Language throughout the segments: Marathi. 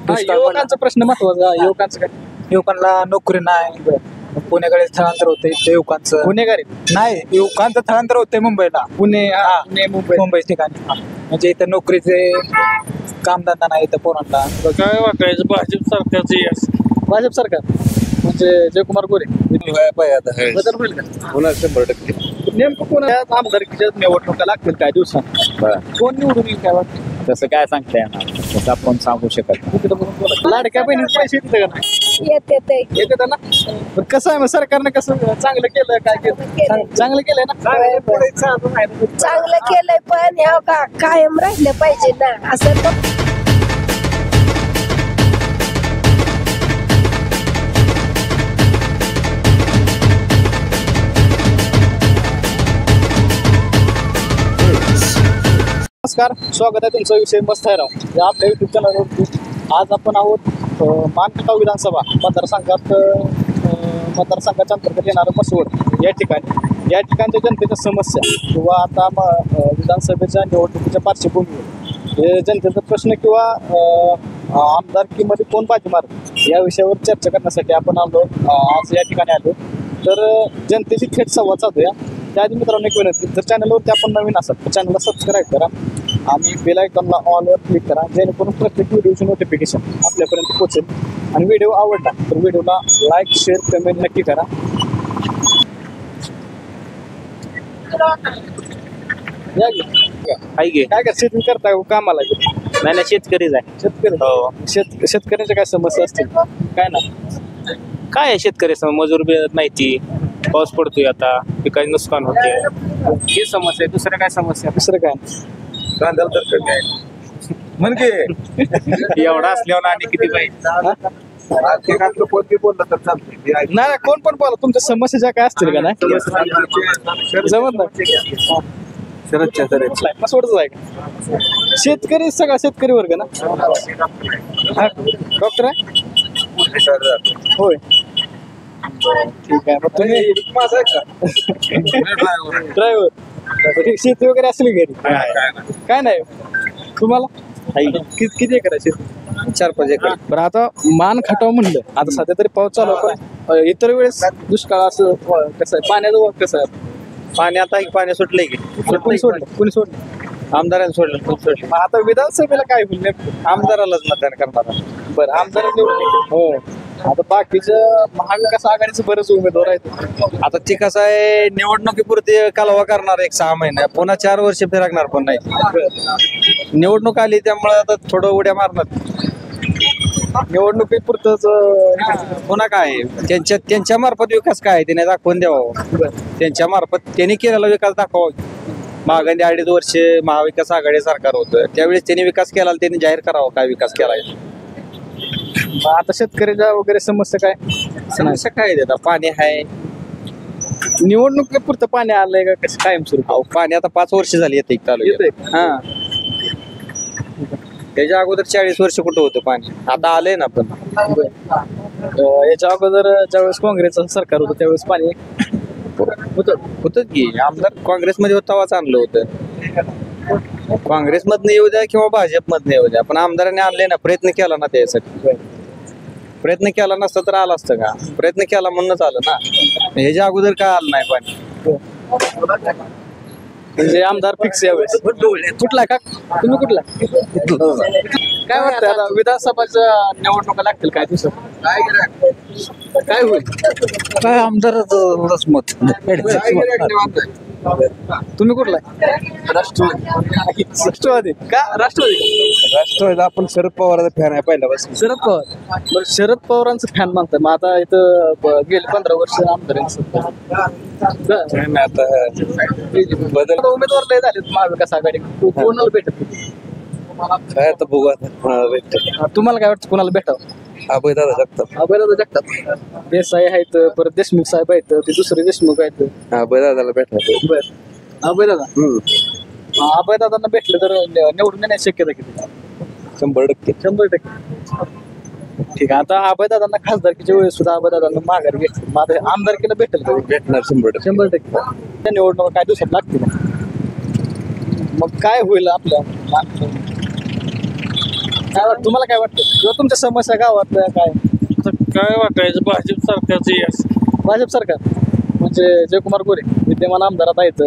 युवकांचा प्रश्न महत्वाचा. युवकांचं काय? युवकांना नोकरी नाही, पुण्याकडे स्थलांतर होते युवकांचं. गुन्हेगारी नाही, युवकांचं स्थलांतर होते मुंबईला, पुणे पुणे मुंबई. मुंबई ठिकाणी. म्हणजे इथं नोकरीचे कामधंदा नाही इथं पोरांना. काय वाटायचं भाजप सरकारचं भाजप सरकार म्हणजे जयकुमार गोरे बदल होईल का? होणार 100%. नेमकं कोण आमदारकीच्या निवडणुका लागतील काय दिवसात? कोण निवडून येईल काय वाटतं? तसं काय सांगता येणार, तसं आपण सांगू शकत नाही. तिकडं बघून बोला. लाडक्या बहिणीचे पैसे येते का नाही? येते येते ना. पण कसं आहे मग सरकारनं कसं चांगलं केलं काय केलं? चांगलं केलंय ना. चांगलं केलंय पण ह्या का कायम राहिलं पाहिजे ना असं तर. नमस्कार, स्वागत आहे तुमचा. विषय मस्त आहे राव या आपल्या युट्यूब चॅनलवरती. आज आपण आहोत मानखटाव विधानसभा मतदारसंघाच्या अंतर्गत येणारं मसवड या ठिकाणी. या ठिकाणच्या जनतेच्या समस्या किंवा आता विधानसभेच्या निवडणुकीच्या पार्श्वभूमीवर हे जनतेचा प्रश्न किंवा आमदारकीमध्ये कोण बाजी मारत या विषयावर चर्चा करण्यासाठी आपण आलो आज या ठिकाणी आलो. तर जनतेशी थेट संवाद साधूया. त्याआधी मित्रांनो एक विनंती, जर चॅनलवरती आपण नवीन असाल तर चॅनलला सबस्क्राईब करा आणि बेल आयकॉनला ऑलवर क्लिक करा, जेणेकरून प्रत्येक व्हिडिओची नोटिफिकेशन आपल्यापर्यंत पोहोचेल. आणि व्हिडिओ आवडला तर व्हिडिओला लाईक, शेअर, कमेंट नक्की करा. काय कर शेती करताय कामाला? नाही नाही, शेतकरीच आहे. शेतकरी शेतकऱ्यांच्या काय समस्या असतील? काय ना काय आहे शेतकरी मजूर मिळत नाही, ती पाऊस पडतोय आता, पिकाचे नुकसान होते, ही समस्या आहे. दुसऱ्या काय समस्या? दुसरं काय कांद्याला तर काय म्हणजे एवढा असल्यावर आणि किती पाहिजे? बोललं तर चालतंय. नाही कोण पण बोला, तुमच्या समस्या ज्या काय असतील का नाही जमत नाही. मसवडच आहे का? शेतकरी सगळा शेतकरी वर्ग ना. डॉक्टर आहे होय. ठीक आहे, मग तुम्ही ड्रायव्हर. शेती वगैरे असेल घरी? काय नाही. तुम्हाला किती एकर आहे शेती? 4-5 एकर. बरं, आता मान खटाव म्हणलं, आता सध्या तरी पाऊस चालू आहे, पण इतर वेळेस दुष्काळ असं कसं आहे? पाण्याचं कसं आहे? पाणी आता पाणी सुटलंय की? कोणी सोडलं? आमदारांनी सोडलं. मग आता विधानसभेला काय होईल नेमकं? आमदारालाच मतदान करणार. बरं, आमदार निवडून हो. आता बाकीचं महाविकास आघाडीचं बरेच उमेदवार आहेत. आता ती कसं आहे, निवडणुकीपुरती कालवा करणार 1-6 महिने, पुन्हा 4 वर्ष फिरकणार पण नाही. निवडणूक आली त्यामुळे आता थोडं उड्या मारणार. निवडणुकीपुरतंच पुन्हा काय त्यांच्या मार्फत विकास काय आहे त्याने दाखवून द्यावा. त्यांच्या मार्फत त्यांनी केलेला विकास दाखवा. मागणी 2.5 वर्ष महाविकास आघाडी सरकार होतं, त्यावेळेस त्यांनी विकास केला, त्यांनी जाहीर करावा काय विकास केलाय. आता शेतकऱ्याच्या वगैरे समस्या काय? समस्या काय आहे? आता पाणी आहे. निवडणुकीपुरतं पाणी आलंय का कसं कायमस्वरूपी? पाणी आता 5 वर्ष झाली येते तालुक्यात. हा, त्याच्या अगोदर 40 वर्ष कुठं होतं पाणी, आता आलंय ना. पण याच्या अगोदर ज्यावेळेस काँग्रेसचं सरकार होतं त्यावेळेस पाणी होतं की. आमदार काँग्रेसमध्ये होतावाच आणलं होतं. काँग्रेसमधनं येऊ द्या किंवा भाजपमधनं येऊ द्या, पण आमदारांनी आणले ना, प्रयत्न केला ना त्यासाठी. प्रयत्न केला नसता तर आला असतं का? प्रयत्न केला म्हणूनच आलं ना. ह्याच्या अगोदर काय आलं नाही पाणी. म्हणजे आमदार फिक्स यावेळेस. कुठला का तुम्ही? कुठला काय वाटतं आता विधानसभाच्या निवडणुका लागतील काय दिवसात? काय होईल? काय आमदारच मत. तुम्ही कुठला? राष्ट्रवादी का? राष्ट्रवादी आपण शरद पवारचा फॅन आहे पहिल्यापासून. शरद पवार. बरं, शरद पवारांचं फॅन म्हणतात. मग आता इथं गेले 15 वर्ष आमदारांचं बदल उमेदवार लय झालेत महाविकास आघाडी. कोणाला भेटत? काय आता बघू आता कोणाला भेटतं. तुम्हाला काय वाटतं कोणाला भेटावं? अभयदादा जगताप. अभयदादा जगताप. देसाई आहेत, परत देशमुख साहेब आहेत, ते दुसरे देशमुख आहेत. अभयदादाला भेटणार. बरं, अभयदादा. अभयदादांना भेटलं तर निवडून येण्याची शक्यता किती? 100%. 100%. ठीक आहे. आता अभयदादांना खासदारकीच्या वेळेस सुद्धा अभयदादांना माघार घेतली, माझं आमदारकीला भेटेल का? भेटणार 100%. 100%. त्या निवडणुका काय दिवसात लागतील. मग काय होईल आपल्या काय वाटतं तुम्हाला काय वाटतं किंवा तुमच्या समस्या गावातल्या काय आता काय वाटायचं भाजप सरकारचं यश भाजप सरकार म्हणजे जयकुमार गोरे विद्यमान आमदारात आहेत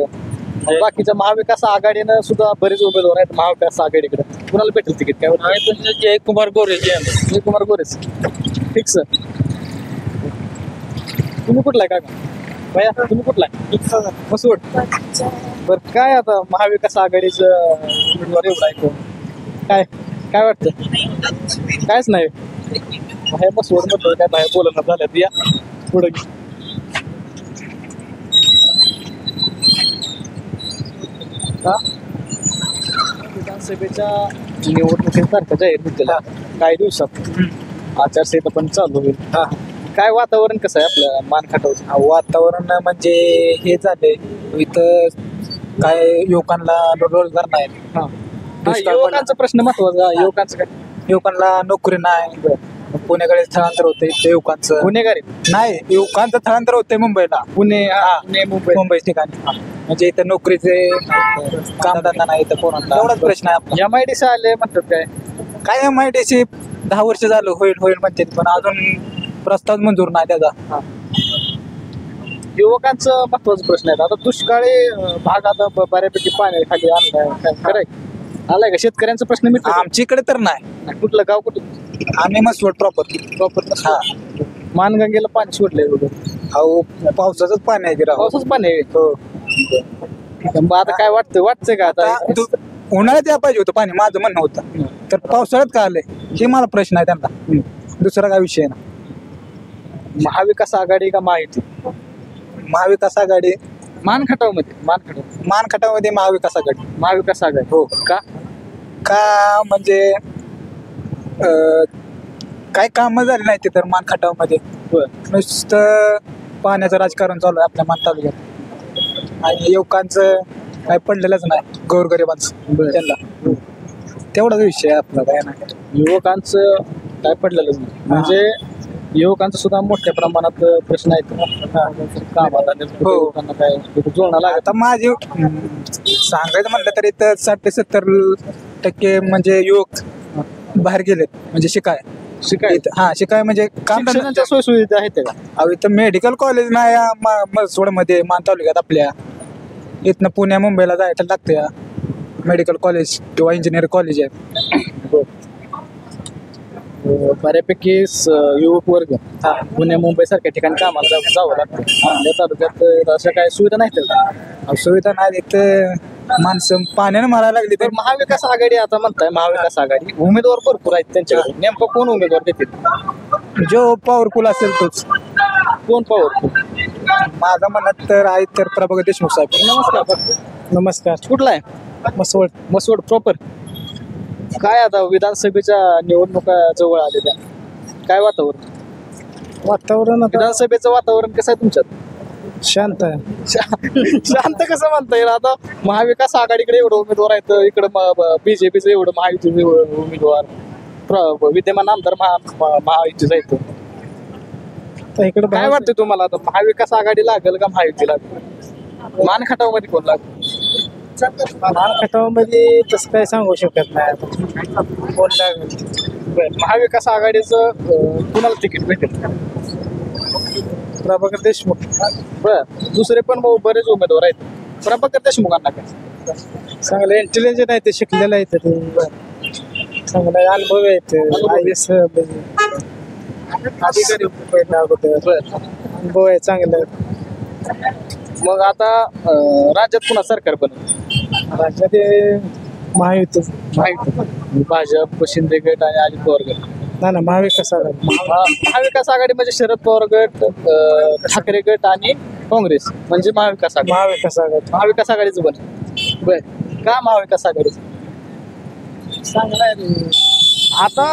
बाकीच्या महाविकास आघाडीनं सुद्धा बरेच उमेदवार आहेत महाविकास आघाडीकडे कुणाला भेटेल तिकीट काय वाटतं? आहे म्हणजे जयकुमार गोरेचे आहे. जयकुमार गोरेच फिक्स तुम्ही कुठला आहे का भैया तुम्ही कुठला आहे मसूड बरं काय आता महाविकास आघाडीचं उमेदवार एवढा आहे कोण काय काय वाटतं कायच नाही बाहेर मसूड म्हटलं काय बाहेर बोलणं झाल्यात या पुढे विधानसभेच्या निवडणुकीसारखं जाहीर होतील काही दिवसात आचारसंहिता पण चालू होईल काय वातावरण कसं आहे आपल्या मानखाटावर वातावरण म्हणजे हे झालंय इथं काय युवकांना रोजगार नाही दुष्काळ युवकांचा प्रश्न महत्वाचा युवकांचं काय युवकांना नोकरी नाही पुण्याकडे स्थळांतर होतंय ते युवकांचं गुन्हेगारी नाही युवकांचं स्थळांतर होतंय मुंबईला पुणे पुणे मुंबई मुंबई ठिकाणी म्हणजे इथं नोकरीचे कामधंदा नाही इथं कोणाला एवढाच प्रश्न आहे आपला. MIDC आले म्हणतात काय काय MIDC 10 वर्ष झालं होईल होईल म्हणते पण अजून प्रस्ताव मंजूर नाही त्याचा युवकांचं महत्वाचा प्रश्न आहे आता दुष्काळी भाग आता बऱ्यापैकी पाणी खाली आणलाय काय करायचं आलाय का शेतकऱ्यांचा प्रश्न मिळतो आमच्या इकडे तर नाही कुठलं गाव कुठलं आम्ही मग प्रॉपर प्रॉपर हा मानगंगेला पाणी सोडलंय वगैरे अहो पावसाचंच पाणी आहे की राव पावसाच पाणी आहे हो ठीक आहे. मग आता काय वाटतंय का आता उन्हाळ्यात या पाहिजे होतं पाणी माझं म्हणणं होतं तर पावसाळ्यात का आलंय हे मला प्रश्न आहे त्यांना दुसरा काय विषय ना महाविकास आघाडी का माहिती महाविकास आघाडी मानखटावमध्ये मानखटामध्ये महाविकास आघाडी महाविकास आघाडी हो का का म्हणजे काय काम झाले नाही ते तर मानखटावमध्ये नुसतं पाण्याचं राजकारण चालू आहे आपल्या मान तालुक्यात आणि युवकांचं काय पडलेलंच नाही गोरगरिबांचं त्यांना तेवढाच विषय आहे आपला काय नाही युवकांचं काय पडलेलं नाही म्हणजे युवकांचं सुद्धा मोठ्या प्रमाणात प्रश्न आहेत कामात आणि हो. युवकांना काय जोडणं लागत आता माझे सांगायचं म्हटलं तरी तर 60 ते 70% म्हणजे युवक बाहेर गेलेत म्हणजे शिकाय शिकाय म्हणजे काम शिक्षणाच्या सोयीसुविधा आहेत का अहो इथं मेडिकल कॉलेज नाही मसोडमध्ये मान तालुक्यात आपल्या इथनं पुण्या मुंबईला जायला लागतं मेडिकल कॉलेज किंवा इंजिनिअर कॉलेज आहे बऱ्यापैकी युवक वर्ग पुणे मुंबई सारख्या ठिकाणी कामाला जावं लागतं आपल्या तालुक्यात अशा काही सुविधा नाहीत सुविधा नाही इथं माणसं पाण्यानं मारायला लागली तर तर महाविकास आघाडी आता म्हणताय महाविकास आघाडी उमेदवार भरपूर आहेत त्यांच्याकडे नेमकं कोण उमेदवार देतील जो पॉवरफुल असेल तोच कोण पॉवरफुल माझं म्हणत तर आहे तर प्रभाकर देशमुख साहेब नमस्कार नमस्कार कुठला आहे मसवड प्रॉपर काय आता विधानसभेच्या निवडणुका जवळ आलेल्या काय वातावरण विधानसभेचं वातावरण कसं आहे तुमच्यात शांत आहे शांत कसं म्हणता येईल आता महाविकास आघाडीकडे एवढं उमेदवार आहेत इकडं बीजेपीचं एवढं महायुती उमेदवार विद्यमान आमदार महायुतीचा येतो इकडे काय वाटतं तुम्हाला आता महाविकास आघाडी लागेल का महायुती लागेल मानखटावमध्ये कोण लागेल मानखटावमध्ये तसं काय सांगू शकत नाही आता कोण लागेल महाविकास आघाडीचं कुणाला तिकीट भेटेल प्रभाकर देशमुख बर दुसरे पण बरेच उमेदवार आहेत प्रभाकर देशमुखांना काय चांगलं इंटेलिजंट आहे ते शिकलेलं आहे ते चांगला अनुभव आहे ते IAS अधिकारी पहिला अगोदर अनुभव आहे चांगलं मग आता राज्यात पुन्हा सरकार बनेल राज्यात महायुती भाजप शिंदे गट आणि अजित पवार गट ना महाविकास आघाडी महाविकास आघाडी म्हणजे शरद पवार गट ठाकरे गट आणि काँग्रेस म्हणजे महाविकास आघाडी महाविकास आघाडीचं बनेल बर का महाविकास आघाडीचं चांगलं आहे आता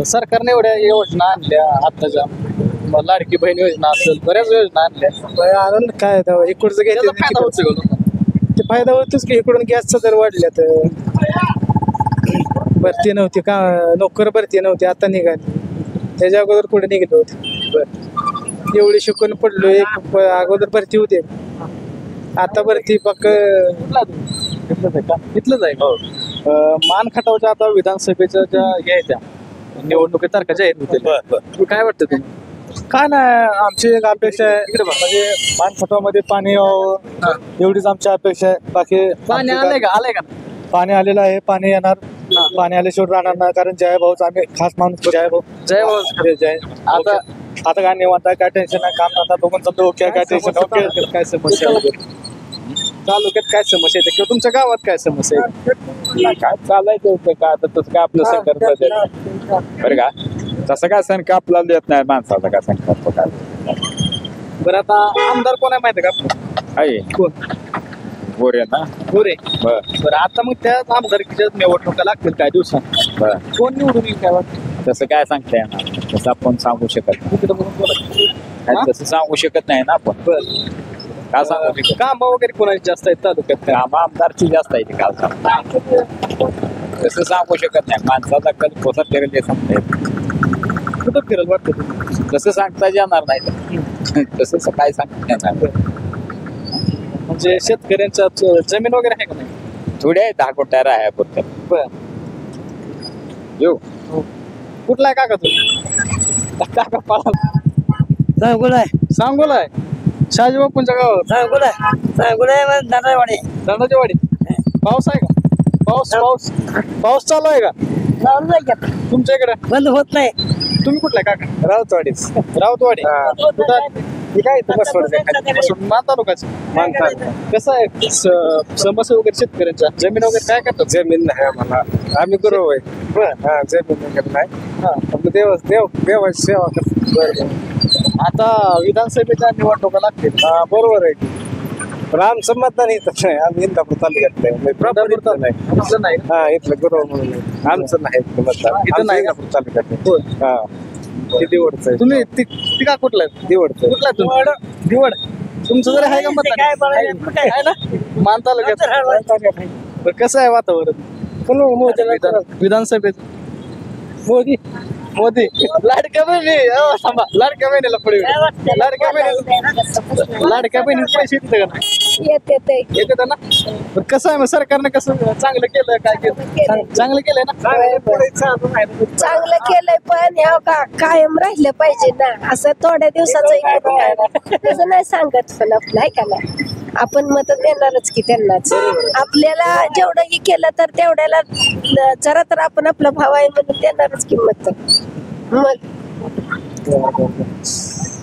सरकारने एवढ्या योजना आणल्या आताच्या लाडकी बहीण योजना असेल बऱ्याच योजना आणल्या आनंद काय इकडचं त्याचा फायदा होतो का लोकांना? ते फायदा होतोच की इकडून गॅसचा दर वाढल्या तर भरती नव्हती का नोकर भरती नव्हती आता निघाली त्याच्या अगोदर पुढे निघत होते एवढी शिकून पडलो एक अगोदर भरती होते आता भरती पक्क इथलंच आहे का इथलंच आहे मान खटावच्या आता विधानसभेच्या ज्या हे आहेत त्या निवडणुकी तारखा जाहीर होतील काय वाटतं तुम्ही? काय नाही आमची एक अपेक्षा आहे इकडे म्हणजे मानखटावमध्ये पाणी यावं एवढीच आमची अपेक्षा आहे. बाकी पाणी आलंय का पाणी आलेलं आहे. पाणी येणार. पाणी आल्याशिवाय राहणार नाही कारण जय भाऊच आम्ही खास माणूस जय भाऊ. जय आता आता काय निवांत आहे, काय टेन्शन नाही. काम आता बघून चालतो ओके काय टेन्शन काय समस्या वगैरे तालुक्यात काय समस्या येते किंवा तुमच्या गावात काय समस्या आहे? काय चालायचं होतं का आता तसं काय आपलं सरकार बरं का तसं काय सण का आपल्याला देत नाही माणसाचा काय संकल्प काय बरं आता आमदार कोण आहे माहिती आहे का? आहे कोण? गोरे ना गोरे. बर बरं आता मग त्या आमदारकीच्या निवडणुका लागतील काय दिवसात बर कोण निवडून येईल काय वाटतं? तसं काय सांगता येणार तसं आपण सांगू शकत नाही. तिकडं बघून बोला. काय तसं सांगू शकत नाही ना आपण बरं काय सांगू शकत काम वगैरे कोणाची जास्त आहेत तालुक्यात काय? काम आमदारची जास्त आहे ते काल तसं सांगू शकत नाही माणसाचा कल कसा फिरेल ते सांगता येत कुठं फिरल वाटतं तुम्ही? तसं सांगता येणार नाही तसं काय सांगता येणार म्हणजे शेतकऱ्यांच्या जमीन वगैरे आहे का नाही? थोडे आहे 10 कोट्यावर आहे फक्त बरं येऊ कुठला आहे काका तू? काका पाला सांगोला सांगोला आहे शहाजी बापूंच्या गावात सांगोला दादावाडी धरणाची वाडी. पाऊस आहे का? पाऊस पाऊस चालू आहे का तुमच्या इकडे? बंद होत नाही. तुम्ही कुठला आहे काका? राऊतवाडीच राऊतवाडी. कुठं? हे काय मान तालुक्याचं. कसं आहे समस्या वगैरे शेतकऱ्यांच्या जमीन वगैरे काय करतात? जमीन नाही आम्हाला आम्ही गुरु आहे हा जमीन वगैरे नाही हा. आपलं देवाची सेवा करतो. आता विधानसभेच्या निवडणुका लागतील. हा बरोबर आहे की पण आमचं मतदान इथं नाही आम्ही इंदापूर तालुक्यात प्रॉपर इथं नाही इथलं नाही. हा इथलं गुरु म्हणून आहे. आमचं नाही इथलं मतदान इथं आमचं नाही. इंदापूर तालुक्यात होय. हा ते दिवडचं आहे तुम्ही ती का कुठला आहे? दिवडचं कुठला आहे तुम्ही? दिवड. तुमचं जरी आहे का मतदान? आहे ना मान तालुक्यात. बरं, कसं आहे वातावरण विधानसभेत? मोदी लाडक्या बहिणी थांबा लाडक्या बहिणीला पुढे लाडक्या बहिणीचे पैसे येते का नाही? येते येते ना. पण कसं आहे मग सरकारनं कसं चांगलं केलं काय केलं? चांगलं केलंय ना. चांगलं केलंय पण ह्या कायम राहिलं पाहिजे ना. असं थोड्या दिवसाचं तसं नाही सांगत पण आपलं आहे का नाही. आपण मत देणारच की त्यांनाच. आपल्याला जेवढं हे केलं तर तेवढ्याला जरा तर आपण आपला भाव आहे म्हणून देणारच किंमत. मग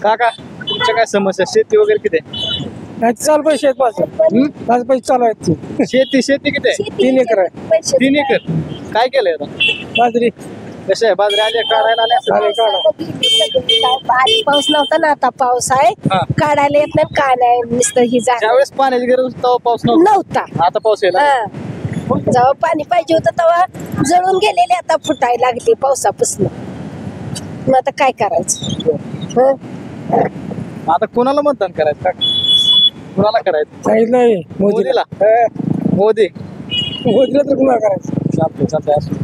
काका तुमच्या काय समस्या शेती वगैरे किती आहे? चालू पैसे आहेत पाच पैसे चालू आहेत. शेती किती आहे? 3 एकर आहे. पैसे 3 एकर. काय केलंय आता? बाजरी कशा आहे बाजरी आल्या काढायला आल्या? पाऊस नव्हता ना आता पाऊस आहे. हा. काढायला येत नाही काय नाही नुसतं ही जागा ज्यावेळेस पाण्याची गरज होती तेव्हा पाऊस नव्हता. नव्हता. आता पाऊस यायला. हा. जेव्हा पाणी पाहिजे होतं तेव्हा जळून गेलेले आता फुटायला लागली पावसापासून. मग आता काय करायचं? हं? आता कोणाला मतदान करायचं काका? कोणाला करायचं? सांगितलंय मोदीला. मोदी मोदीला तर कुणाला करायचं. चालतंय असं